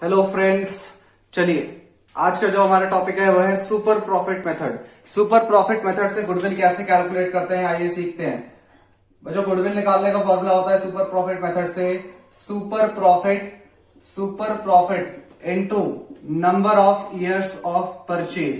Hello friends, चलिए आज का जो हमारा टॉपिक है वो है super profit method. Super profit method से गुडविल कैसे कैलकुलेट करते हैं, आइए सीखते हैं। जो गुडविल निकालने का फॉर्मूला होता है सुपर प्रॉफिट मेथड से, super profit into number of years of purchase.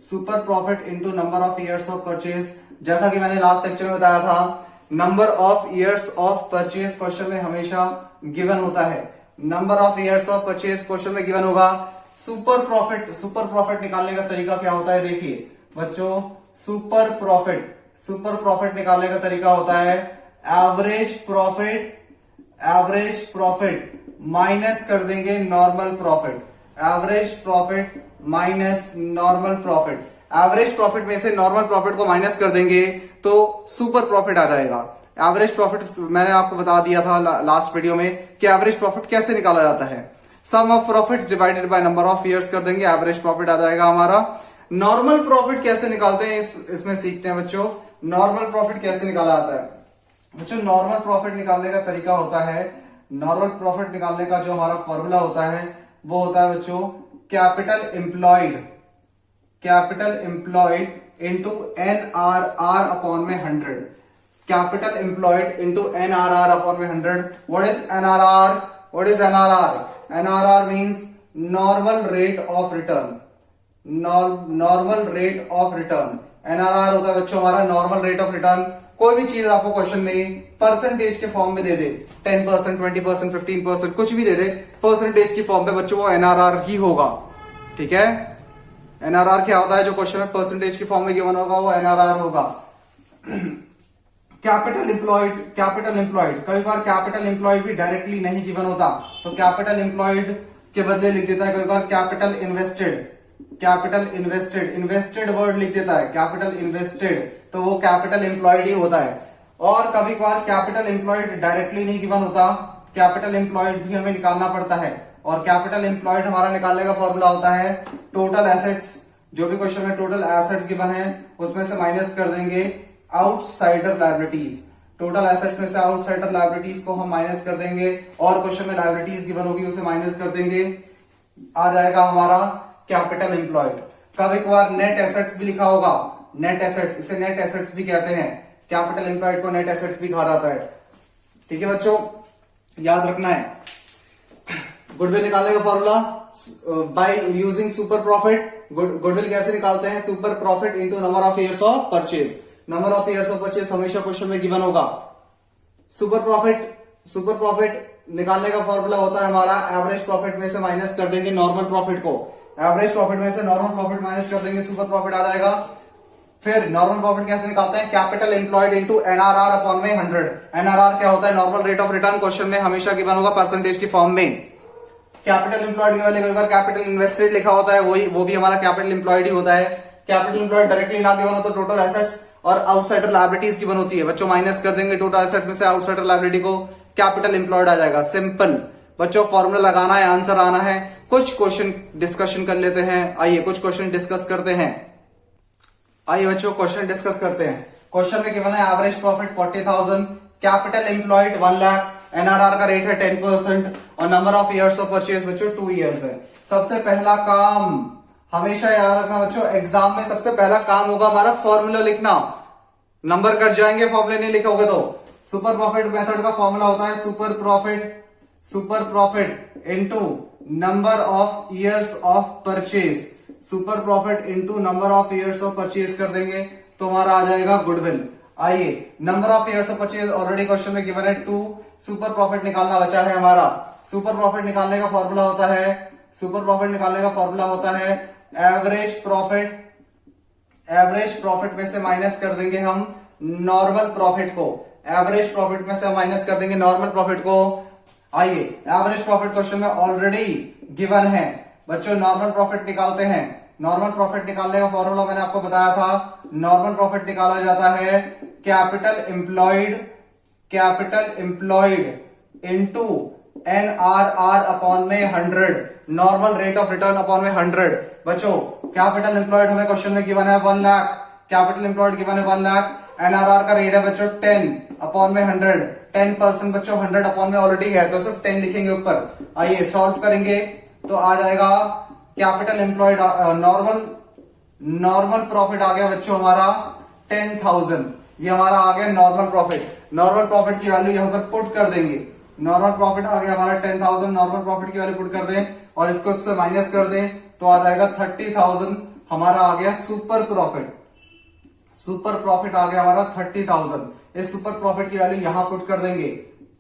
Super profit into number of years of purchase, जैसा कि मैंने लास्ट लेक्चर में बताया था, number of years of purchase question में हमेशा गिवन होता है। Number of years of purchase question में गिवन होगा। सुपर प्रॉफिट निकालने का तरीका क्या होता है, देखिए बच्चों, सुपर प्रॉफिट निकालने का तरीका होता है एवरेज प्रॉफिट माइनस कर देंगे normal profit. Average profit minus normal profit, average profit में से नॉर्मल प्रॉफिट को माइनस कर देंगे तो सुपर प्रॉफिट आ जाएगा। एवरेज प्रॉफिट मैंने आपको बता दिया था लास्ट वीडियो में कि एवरेज प्रॉफिट कैसे निकाला जाता है। Sum of profits divided by number of years कर देंगे, एवरेज प्रॉफिट आ जाएगा हमारा। नॉर्मल प्रॉफिट कैसे निकालते हैं इसमें सीखते हैं बच्चों। नॉर्मल प्रॉफिट कैसे निकाला जाता है बच्चों? नॉर्मल प्रॉफिट निकालने का तरीका होता है, नॉर्मल प्रॉफिट निकालने का जो हमारा फॉर्मूला होता है वो होता है बच्चों capital employed into NRR upon में 100। Capital employed into NRR upon में 100। What is NRR? NRR means normal rate of return. NRR होता है बच्चों हमारा नॉर्मल रेट ऑफ रिटर्न। कोई भी चीज आपको क्वेश्चन में परसेंटेज के फॉर्म में दे दे, 10%, 20%, 15%, कुछ भी दे दे परसेंटेज की फॉर्म में, बच्चों वो NRR ही होगा। ठीक है, NRR क्या होता है? जो क्वेश्चन में परसेंटेज की फॉर्म में गिवन होगा वो NRR होगा। कैपिटल एम्प्लॉयड, कई बार कैपिटल एम्प्लॉयड भी डायरेक्टली नहीं गिवन होता, तो कैपिटल एम्प्लॉयड के बदले लिख देता है कई बार कैपिटल इन्वेस्टेड वर्ड लिख देता है, कैपिटल इन्वेस्टेड, तो वो कैपिटल एम्प्लॉयड ही होता है। और कभी कभार कैपिटल एम्प्लॉयड डायरेक्टली नहीं गिवन होता, कैपिटल एम्प्लॉयड भी हमें निकालना पड़ता है। और कैपिटल एम्प्लॉयड हमारा निकालने का फॉर्मूला होता है टोटल एसेट्स। जो भी क्वेश्चन में टोटल एसेट्स गिवन है उसमें से माइनस कर देंगे आउटसाइडर लायबिलिटीज। टोटल एसेट्स में से आउटसाइडर लायबिलिटीज को हम माइनस कर देंगे, और क्वेश्चन में लायबिलिटीज गिवन होगी उसे माइनस कर देंगे, आ जाएगा हमारा कैपिटल एम्प्लॉयड। कभी कभार नेट एसेट्स भी लिखा होगा, नेट एसेट्स, इसे नेट एसेट्स भी कहते हैं। कैपिटल एम्प्लॉयड को नेट एसेट्स भी कहा जाता है। ठीक है बच्चों, याद रखना है। गुडविल निकालने का formula by using super profit. Goodwill कैसे निकालते हैं? Super profit into number of years of purchase. Number of years of purchase हमेशा क्वेश्चन में गिवन होगा। सुपर प्रॉफिट निकालने का फॉर्मूला होता है हमारा एवरेज प्रॉफिट में से माइनस कर देंगे नॉर्मल प्रॉफिट को। एवरेज प्रॉफिट में से नॉर्मल प्रॉफिट माइनस कर देंगे, सुपर प्रॉफिट आ जाएगा। फिर नॉर्मल प्रॉफिट कैसे निकालते हैं? Capital employed into NRR upon में 100। NRR क्या होता है? Normal rate of return, question में हमेशा गिवन होगा परसेंटेज की फॉर्म में। कैपिटल एम्प्लॉयड के वाले कई बार कैपिटल इन्वेस्टेड लिखा होता है, वो भी हमारा कैपिटल एम्प्लॉयड ही होता है। कैपिटल एम्प्लॉयड डायरेक्टली ना गिवन हो तो टोटल एसेट्स और आउटसाइडर लायबिलिटीज गिवन होती है बच्चों, माइनस कर देंगे टोटल एसेट्स में से आउटसाइडर लायबिलिटी को, कैपिटल एम्प्लॉयड आ जाएगा। सिंपल बच्चों, फॉर्मूला लगाना है, आंसर आना है। कुछ क्वेश्चन डिस्कशन कर लेते हैं, आइए कुछ क्वेश्चन डिस्कस करते हैं। आइए बच्चों क्वेश्चन डिस्कस करते हैं। क्वेश्चन में गिवन है average profit 40,000, capital employed 1 lakh, NRR का रेट है 10% और number of years of purchase बच्चों 2 ईयर्स है। सबसे पहला काम हमेशा याद रखना बच्चों, एग्जाम में सबसे पहला काम होगा हमारा फॉर्मूला लिखना। नंबर कट जाएंगे फॉर्मूले नहीं लिखोगे तो। सुपर प्रॉफिट मेथड का फॉर्मूला होता है super profit into number of years of purchase. Super profit into number of years of purchase कर देंगे तो हमारा आ जाएगा गुडविल। आइए, number of years of purchase already question में गिवन है 2। सुपर प्रॉफिट निकालना बचा है हमारा। सुपर प्रॉफिट निकालने का फॉर्मूला होता है एवरेज प्रॉफिट में से माइनस कर देंगे हम नॉर्मल प्रॉफिट को। एवरेज प्रॉफिट में से हम माइनस कर देंगे नॉर्मल प्रॉफिट को। आइए, एवरेज प्रॉफिट क्वेश्चन में ऑलरेडी गिवन है बच्चों, नॉर्मल प्रॉफिट निकालते हैं। नॉर्मल प्रॉफिट निकालने का फॉर्मूला मैंने आपको बताया था। नॉर्मल प्रॉफिट निकाला जाता है capital employed into NRR upon में 100, normal rate of return upon में 100। बच्चों कैपिटल एम्प्लॉयड हमें क्वेश्चन में गिवन है 1 लाख, कैपिटल एम्प्लॉयड गिवन है 1 लाख, NRR का रेट है बच्चों 10 अपॉन में 100। 10% बच्चों 100 अपॉन में ऑलरेडी है तो सिर्फ 10 लिखेंगे ऊपर। आइए सॉल्व करेंगे तो आ जाएगा कैपिटल एम्प्लॉयड नॉर्मल प्रॉफिट आ गया बच्चों हमारा 10,000। ये हमारा आ गया नॉर्मल प्रॉफिट। नॉर्मल प्रॉफिट की वैल्यू यहां पर पुट कर देंगे। नॉर्मल प्रॉफिट आ गया हमारा 10,000। नॉर्मल प्रॉफिट की वैल्यू पुट कर दें और इसको इससे माइनस कर दें तो आ जाएगा 30,000। हमारा आ गया सुपर प्रॉफिट। सुपर प्रॉफिट आ गया हमारा 30,000। इस सुपर प्रॉफिट की वैल्यू यहां पुट कर देंगे।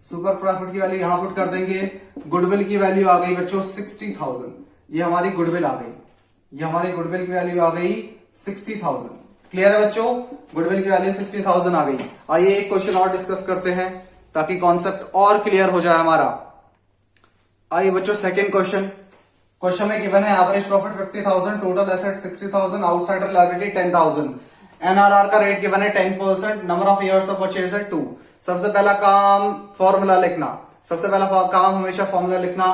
सुपर प्रॉफिट की वैल्यू यहां पुट कर देंगे। गुडविल की वैल्यू आ गई बच्चों 60,000। ये हमारी गुडविल आ गई। ये हमारी गुडविल की वैल्यू आ गई 60,000। क्लियर है बच्चों? गुडविल की वैल्यू 60,000 आ गई। आइए एक क्वेश्चन और डिस्कस करते हैं ताकि कॉन्सेप्ट और क्लियर हो जाए हमारा। आइए बच्चों सेकंड क्वेश्चन। क्वेश्चन में गिवन है average profit 50,000, total asset 60,000, outsider liability 10,000। NRR का रेट गिवन है 10%, number of years of purchase है 2। सबसे पहला काम फॉर्मूला लिखना। सबसे पहला काम हमेशा फॉर्मूला लिखना,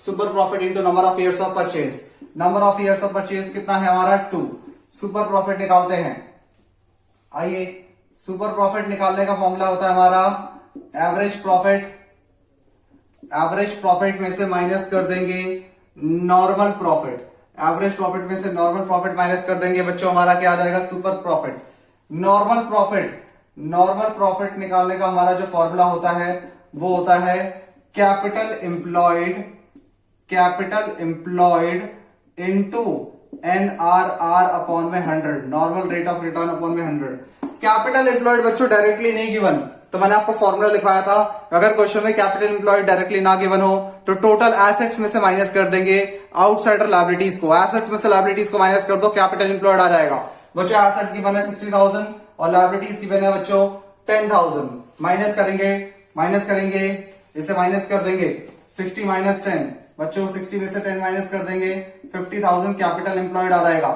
super profit into number of years of purchase. Number of years of purchase कितना है हमारा 2। सुपर प्रॉफिट निकालते हैं। आइए सुपर प्रॉफिट निकालने का फॉर्मूला होता है हमारा एवरेज प्रॉफिट। एवरेज प्रॉफिट में से माइनस कर देंगे नॉर्मल प्रॉफिट। एवरेज प्रॉफिट में से नॉर्मल प्रॉफिट माइनस कर देंगे बच्चों, हमारा क्या आ जाएगा सुपर प्रॉफिट। नॉर्मल प्रॉफिट निकालने का हमारा जो फॉर्मूला होता है वो होता है capital employed into NRR upon में 100, normal rate of return upon में 100। कैपिटल एम्प्लॉयड बच्चों डायरेक्टली नहीं गिवन, तो मैंने आपको फॉर्मूला लिखवाया था। अगर क्वेश्चन में कैपिटल एम्प्लॉयड डायरेक्टली ना गिवन हो तो टोटल एसेट्स में से माइनस कर देंगे आउटसाइडर लायबिलिटीज को। एसेट्स में से लायबिलिटीज को माइनस कर दो, कैपिटल एम्प्लॉयड आ जाएगा बच्चों। एसेट्स गिवन है 60,000 और लायबिलिटीज गिवन है बच्चों 10,000। माइनस करेंगे इसे माइनस कर देंगे 60 माइनस 10 बच्चों, 60 में से 10 माइनस कर देंगे 50,000 कैपिटल एम्प्लॉयड आ जाएगा।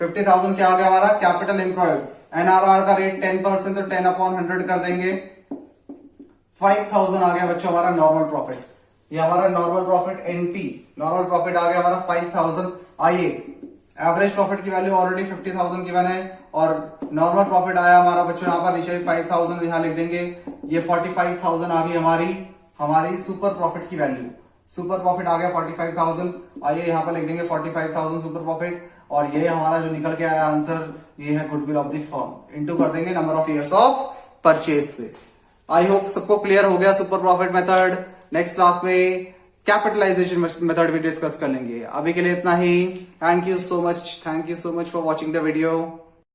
50,000 क्या आ गया हमारा कैपिटल एम्प्लॉयड। एनआरआर का रेट 10% तो 10 अपॉन 100 कर देंगे। 5,000 आ गया बच्चों हमारा नॉर्मल प्रॉफिट। ये हमारा normal profit NP, normal profit आ गया हमारा 5,000। आइए एवरेज प्रॉफिट की वैल्यू ऑलरेडी 50,000 गिवन है और नॉर्मल प्रॉफिट आया हमारा बच्चों यहाँ पर नीचे 5,000 यहां लिख देंगे। ये 45,000 आ गई हमारी सुपर प्रॉफिट की वैल्यू। सुपर प्रॉफिट आ गया 45,000। आइए यहां पर लिख देंगे 45,000 सुपर प्रॉफिट और ये हमारा जो निकल के आया आंसर ये है goodwill of the firm. Into कर देंगे number of years of purchase से। आई होप सबको क्लियर हो गया super profit method. Next class में कैपिटलाइजेशन मेथड भी डिस्कस कर लेंगे। अभी के लिए इतना ही। Thank you so much for watching the video.